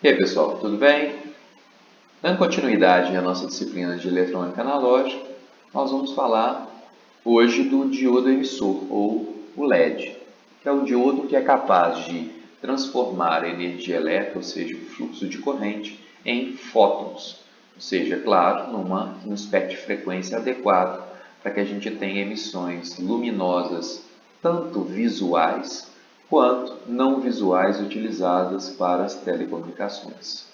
E aí pessoal, tudo bem? Dando continuidade à nossa disciplina de eletrônica analógica, nós vamos falar hoje do diodo emissor, ou o LED, que é o diodo que é capaz de transformar a energia elétrica, ou seja, o fluxo de corrente, em fótons, ou seja, claro, num espectro de frequência adequado para que a gente tenha emissões luminosas, tanto visuais quanto não visuais utilizadas para as telecomunicações.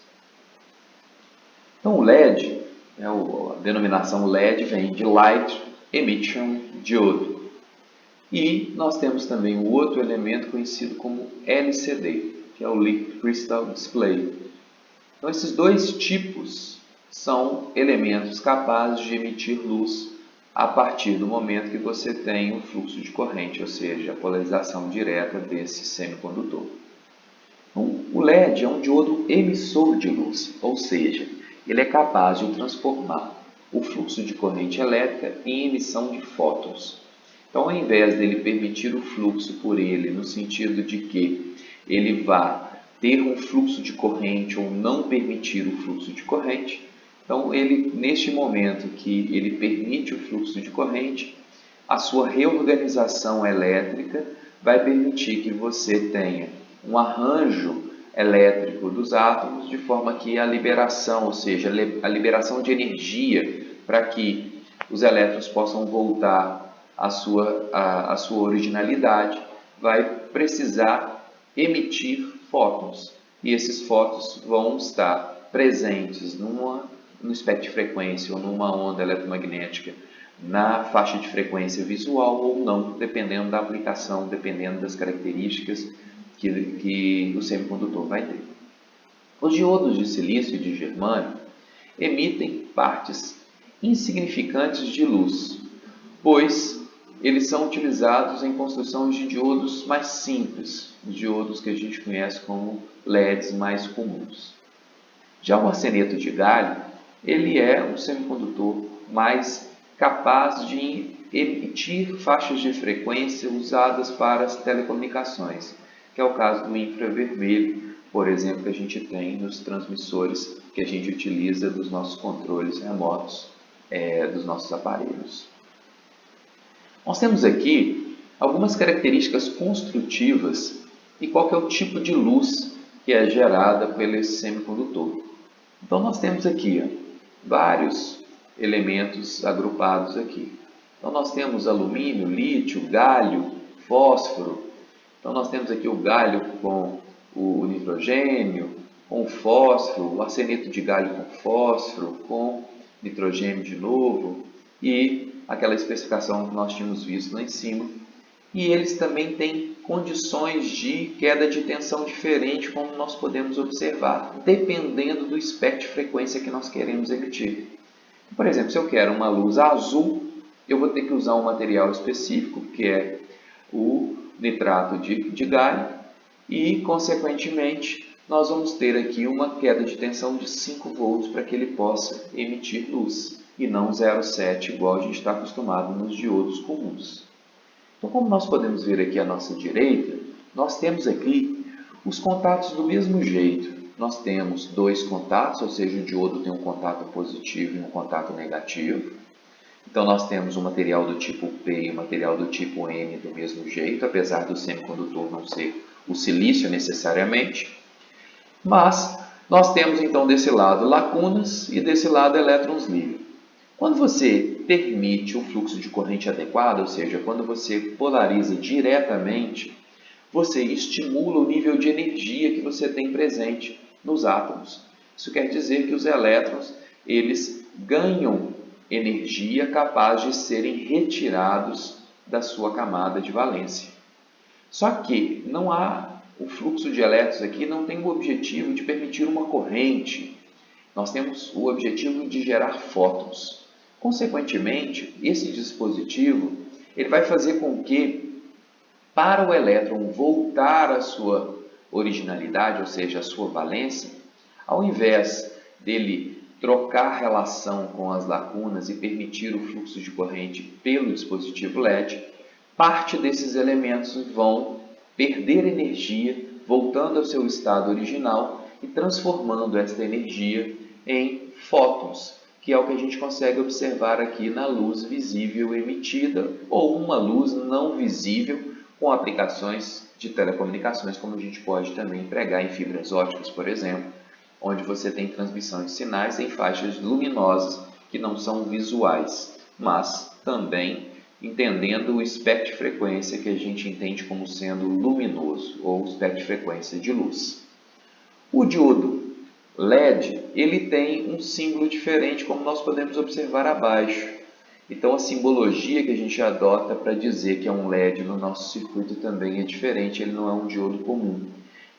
Então, o LED, a denominação LED vem de Light Emission Diode. E nós temos também o outro elemento conhecido como LCD, que é o Liquid Crystal Display. Então, esses dois tipos são elementos capazes de emitir luz a partir do momento que você tem um fluxo de corrente, ou seja, a polarização direta desse semicondutor. Então, o LED é um diodo emissor de luz, ou seja, ele é capaz de transformar o fluxo de corrente elétrica em emissão de fótons. Então, ao invés dele permitir o fluxo por ele, no sentido de que ele vá ter um fluxo de corrente ou não permitir o fluxo de corrente, então ele, neste momento que ele permite o fluxo de corrente, a sua reorganização elétrica vai permitir que você tenha um arranjo elétrico dos átomos de forma que a liberação, ou seja, a liberação de energia para que os elétrons possam voltar à sua originalidade, vai precisar emitir fótons. E esses fótons vão estar presentes no espectro de frequência ou numa onda eletromagnética na faixa de frequência visual ou não, dependendo da aplicação, dependendo das características que o semicondutor vai ter. Os diodos de silício e de germânio emitem partes insignificantes de luz, pois eles são utilizados em construção de diodos mais simples, os diodos que a gente conhece como LEDs mais comuns. Já o arseneto de galho, ele é um semicondutor mais capaz de emitir faixas de frequência usadas para as telecomunicações, que é o caso do infravermelho, por exemplo, que a gente tem nos transmissores que a gente utiliza dos nossos controles remotos, dos nossos aparelhos. Nós temos aqui algumas características construtivas e qual que é o tipo de luz que é gerada pelo semicondutor. Então nós temos aqui vários elementos agrupados aqui. Então nós temos alumínio, lítio, galho, fósforo. Então nós temos aqui o galho com o nitrogênio, com o fósforo, o arseneto de galho com fósforo, com nitrogênio de novo e aquela especificação que nós tínhamos visto lá em cima. E eles também têm condições de queda de tensão diferente, como nós podemos observar, dependendo do espectro de frequência que nós queremos emitir. Por exemplo, se eu quero uma luz azul, eu vou ter que usar um material específico, que é o nitrato de galho, e, consequentemente, nós vamos ter aqui uma queda de tensão de 5 volts para que ele possa emitir luz, e não 0,7, igual a gente está acostumado nos diodos comuns. Então, como nós podemos ver aqui à nossa direita, nós temos aqui os contatos do mesmo jeito. Nós temos dois contatos, ou seja, o diodo tem um contato positivo e um contato negativo. Então, nós temos o material do tipo P e o material do tipo N do mesmo jeito, apesar do semicondutor não ser o silício necessariamente. Mas nós temos, então, desse lado lacunas e desse lado elétrons livres. Quando você permite um fluxo de corrente adequado, ou seja, quando você polariza diretamente, você estimula o nível de energia que você tem presente nos átomos. Isso quer dizer que os elétrons, eles ganham energia capaz de serem retirados da sua camada de valência. Só que o fluxo de elétrons aqui não tem o objetivo de permitir uma corrente. Nós temos o objetivo de gerar fótons. Consequentemente, esse dispositivo ele vai fazer com que, para o elétron voltar à sua originalidade, ou seja, à sua valência, ao invés dele trocar relação com as lacunas e permitir o fluxo de corrente pelo dispositivo LED, parte desses elementos vão perder energia, voltando ao seu estado original, e transformando esta energia em fótons, que é o que a gente consegue observar aqui na luz visível emitida ou uma luz não visível com aplicações de telecomunicações, como a gente pode também empregar em fibras óticas, por exemplo, onde você tem transmissão de sinais em faixas luminosas que não são visuais, mas também entendendo o espectro de frequência que a gente entende como sendo luminoso, ou espectro de frequência de luz. O diodo LED, ele tem um símbolo diferente, como nós podemos observar abaixo. Então, a simbologia que a gente adota para dizer que é um LED no nosso circuito também é diferente, ele não é um diodo comum.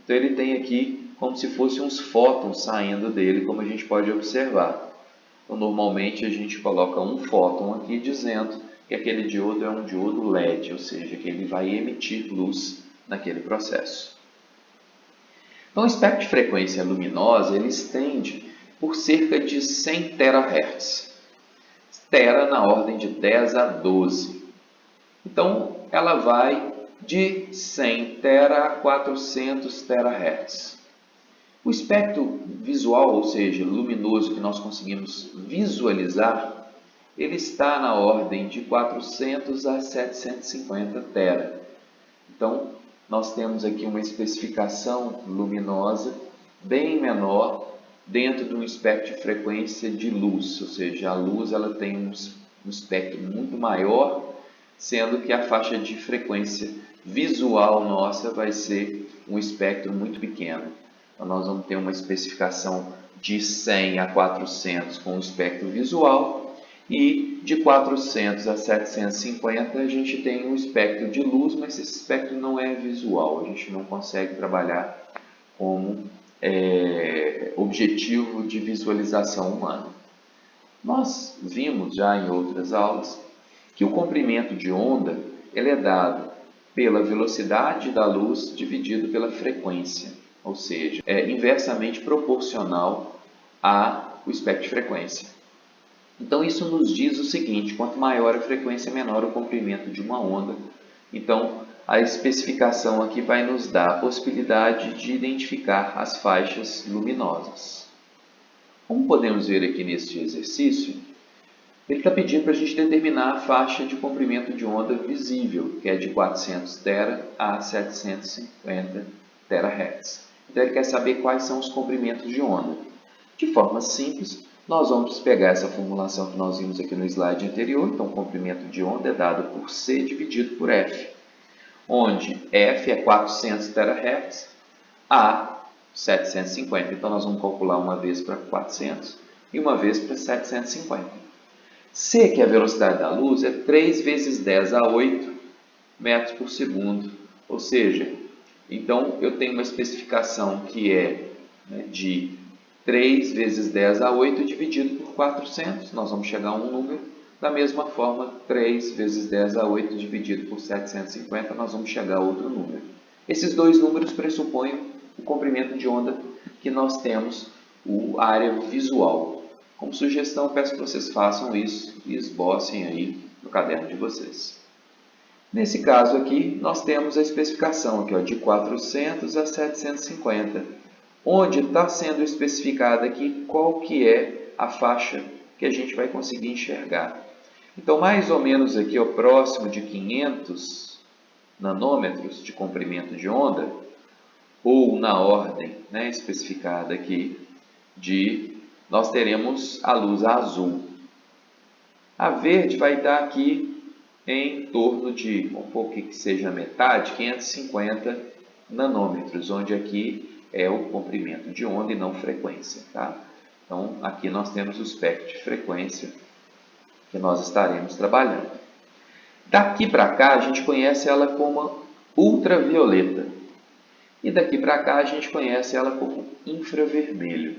Então, ele tem aqui como se fossem uns fótons saindo dele, como a gente pode observar. Então, normalmente, a gente coloca um fóton aqui dizendo que aquele diodo é um diodo LED, ou seja, que ele vai emitir luz naquele processo. Então, o espectro de frequência luminosa ele estende por cerca de 100 terahertz. Tera na ordem de 10 a 12. Então, ela vai de 100 tera a 400 terahertz. O espectro visual, ou seja, luminoso que nós conseguimos visualizar, ele está na ordem de 400 a 750 tera. Então, nós temos aqui uma especificação luminosa bem menor dentro de um espectro de frequência de luz, ou seja, a luz ela tem um espectro muito maior, sendo que a faixa de frequência visual nossa vai ser um espectro muito pequeno. Então, nós vamos ter uma especificação de 100 a 400 com o espectro visual, e de 400 a 750 a gente tem um espectro de luz, mas esse espectro não é visual, a gente não consegue trabalhar como objetivo de visualização humana. Nós vimos já em outras aulas que o comprimento de onda ele é dado pela velocidade da luz dividido pela frequência, ou seja, é inversamente proporcional ao espectro de frequência. Então, isso nos diz o seguinte, quanto maior a frequência, menor o comprimento de uma onda. Então, a especificação aqui vai nos dar a possibilidade de identificar as faixas luminosas. Como podemos ver aqui neste exercício, ele está pedindo para a gente determinar a faixa de comprimento de onda visível, que é de 400 tera a 750 terahertz. Então, ele quer saber quais são os comprimentos de onda. De forma simples, nós vamos pegar essa formulação que nós vimos aqui no slide anterior. Então, o comprimento de onda é dado por C dividido por F, onde F é 400 terahertz, A 750. Então, nós vamos calcular uma vez para 400 e uma vez para 750. C, que é a velocidade da luz, é 3 vezes 10 a 8 metros por segundo. Ou seja, então eu tenho uma especificação que é de 3 vezes 10 a 8 dividido por 400, nós vamos chegar a um número. Da mesma forma, 3 vezes 10 a 8 dividido por 750, nós vamos chegar a outro número. Esses dois números pressupõem o comprimento de onda que nós temos, a área visual. Como sugestão, peço que vocês façam isso e esbocem aí no caderno de vocês. Nesse caso aqui, nós temos a especificação aqui, de 400 a 750. Onde está sendo especificada aqui qual que é a faixa que a gente vai conseguir enxergar. Então, mais ou menos aqui, próximo de 500 nanômetros de comprimento de onda, ou na ordem especificada aqui, nós teremos a luz azul. A verde vai estar aqui em torno de, vamos supor que seja metade, 550 nanômetros, onde aqui é o comprimento de onda e não frequência. Tá? Então, aqui nós temos o espectro de frequência que nós estaremos trabalhando. Daqui para cá, a gente conhece ela como ultravioleta. E daqui para cá, a gente conhece ela como infravermelho.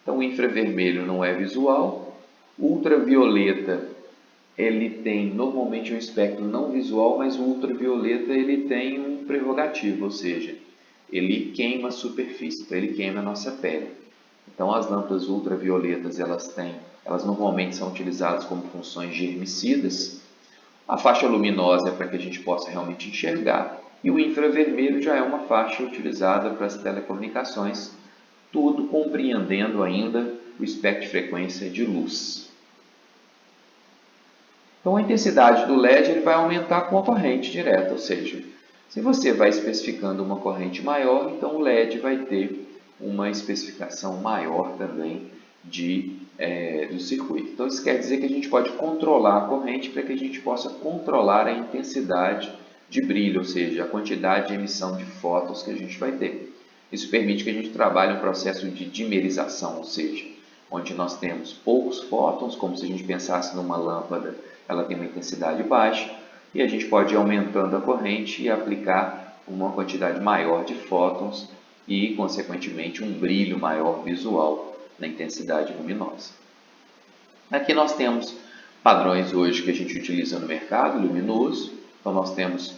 Então, o infravermelho não é visual. O ultravioleta, ele tem normalmente um espectro não visual, mas o ultravioleta ele tem um prerrogativo, ou seja, ele queima a superfície, então ele queima a nossa pele. Então, as lâmpadas ultravioletas, elas normalmente são utilizadas como funções germicidas. A faixa luminosa é para que a gente possa realmente enxergar. E o infravermelho já é uma faixa utilizada para as telecomunicações, tudo compreendendo ainda o espectro de frequência de luz. Então a intensidade do LED ele vai aumentar com a corrente direta, ou seja, se você vai especificando uma corrente maior, então o LED vai ter uma especificação maior também do circuito. Então isso quer dizer que a gente pode controlar a corrente para que a gente possa controlar a intensidade de brilho, ou seja, a quantidade de emissão de fótons que a gente vai ter. Isso permite que a gente trabalhe um processo de dimerização, ou seja, onde nós temos poucos fótons, como se a gente pensasse numa lâmpada, ela tem uma intensidade baixa, e a gente pode ir aumentando a corrente e aplicar uma quantidade maior de fótons e, consequentemente, um brilho maior visual na intensidade luminosa. Aqui nós temos padrões hoje que a gente utiliza no mercado luminoso. Então nós temos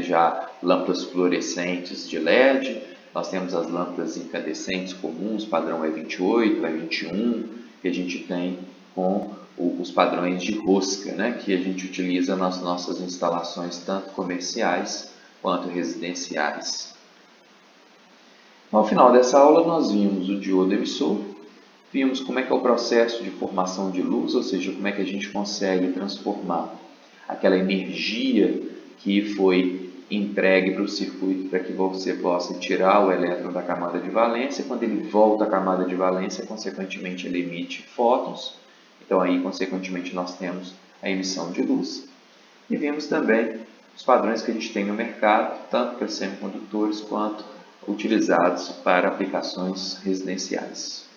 já lâmpadas fluorescentes de LED, nós temos as lâmpadas incandescentes comuns, padrão E28, E21, que a gente tem com os padrões de rosca, que a gente utiliza nas nossas instalações, tanto comerciais quanto residenciais. Ao final dessa aula, nós vimos o diodo emissor, vimos como é que é o processo de formação de luz, ou seja, como é que a gente consegue transformar aquela energia que foi entregue para o circuito para que você possa tirar o elétron da camada de valência. Quando ele volta à camada de valência, consequentemente ele emite fótons. Então aí, consequentemente, nós temos a emissão de luz. E vimos também os padrões que a gente tem no mercado, tanto para semicondutores quanto utilizados para aplicações residenciais.